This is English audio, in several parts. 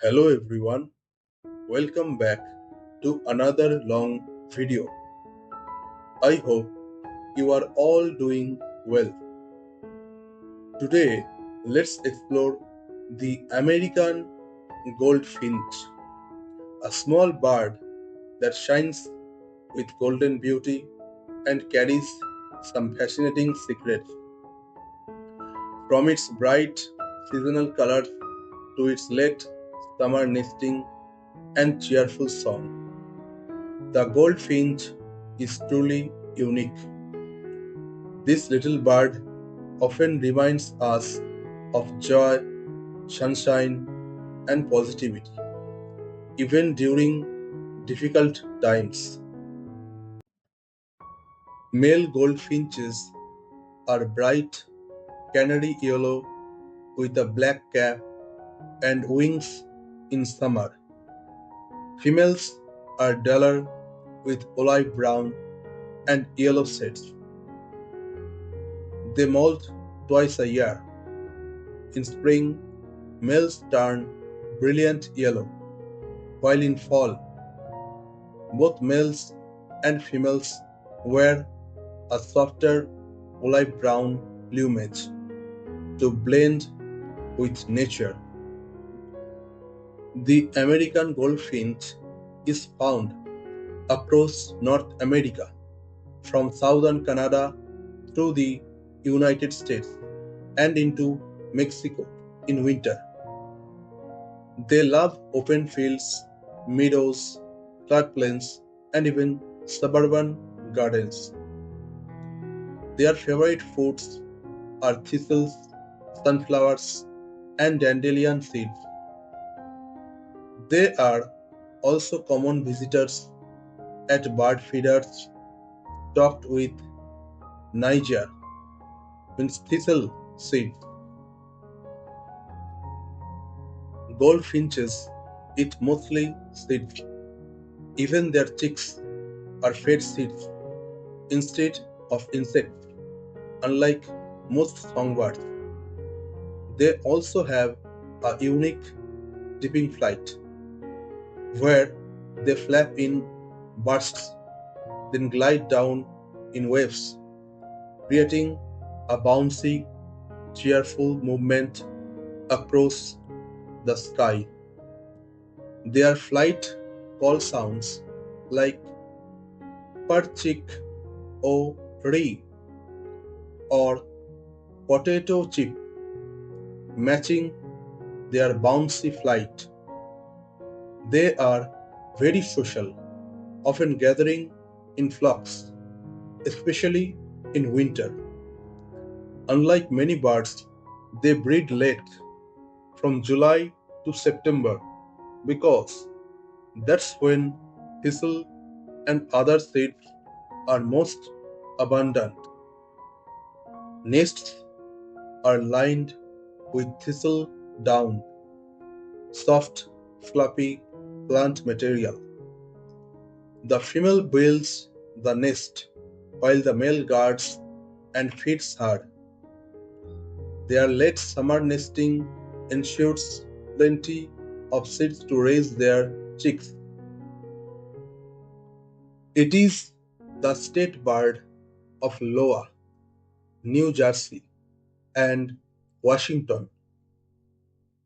Hello everyone, welcome back to another long video. I hope you are all doing well. Today, let's explore the American Goldfinch, a small bird that shines with golden beauty and carries some fascinating secrets. From its bright seasonal colors to its late summer nesting and cheerful song, the goldfinch is truly unique. This little bird often reminds us of joy, sunshine, and positivity, even during difficult times. Male goldfinches are bright canary yellow with a black cap and wings in summer. Females are duller with olive brown and yellow shades. They molt twice a year. In spring, males turn brilliant yellow, while in fall, both males and females wear a softer olive brown plumage to blend with nature. The American goldfinch is found across North America, from southern Canada to the United States and into Mexico in winter. They love open fields, meadows, floodplains, and even suburban gardens. Their favorite foods are thistles, sunflowers, and dandelion seeds. They are also common visitors at bird feeders stocked with nyjer, means thistle seeds. Goldfinches eat mostly seeds. Even their chicks are fed seeds instead of insects, unlike most songbirds. They also have a unique dipping flight, where they flap in bursts, then glide down in waves, creating a bouncy, cheerful movement across the sky. Their flight call sounds like per-chick-o-ree or potato chip, matching their bouncy flight. They are very social, often gathering in flocks, especially in winter. Unlike many birds, they breed late, from July to September, because that's when thistle and other seeds are most abundant. Nests are lined with thistle down, soft, fluffy plant material. The female builds the nest while the male guards and feeds her. Their late summer nesting ensures plenty of seeds to raise their chicks. It is the state bird of Iowa, New Jersey, and Washington,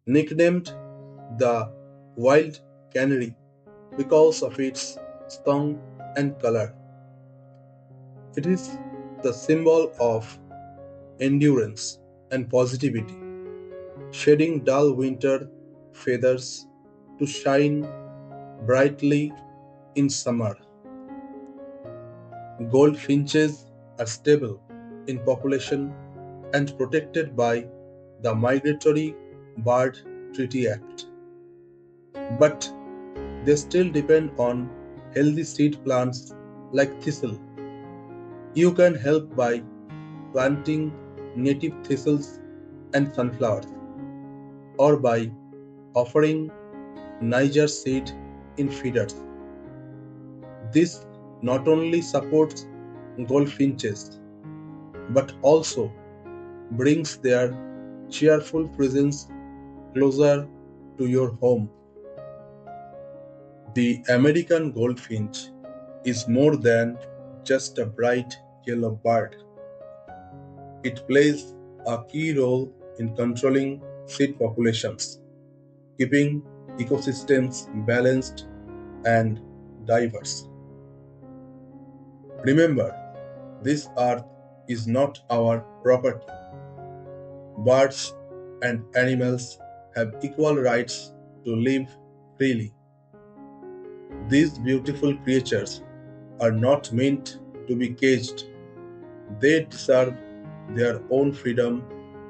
nicknamed the wild canary because of its song and color. It is the symbol of endurance and positivity, shedding dull winter feathers to shine brightly in summer. Goldfinches are stable in population and protected by the Migratory Bird Treaty Act. But they still depend on healthy seed plants like thistle. You can help by planting native thistles and sunflowers, or by offering nyjer seed in feeders. This not only supports goldfinches but also brings their cheerful presence closer to your home. The American goldfinch is more than just a bright yellow bird. It plays a key role in controlling seed populations, keeping ecosystems balanced and diverse. Remember, this earth is not our property. Birds and animals have equal rights to live freely. These beautiful creatures are not meant to be caged. They deserve their own freedom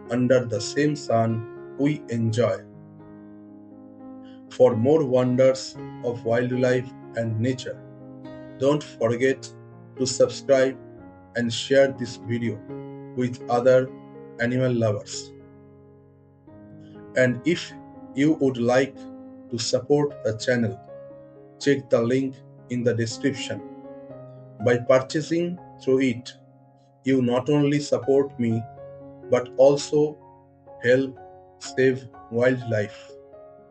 under the same sun we enjoy. For more wonders of wildlife and nature, don't forget to subscribe and share this video with other animal lovers. And if you would like to support the channel, check the link in the description. By purchasing through it, you not only support me but also help save wildlife.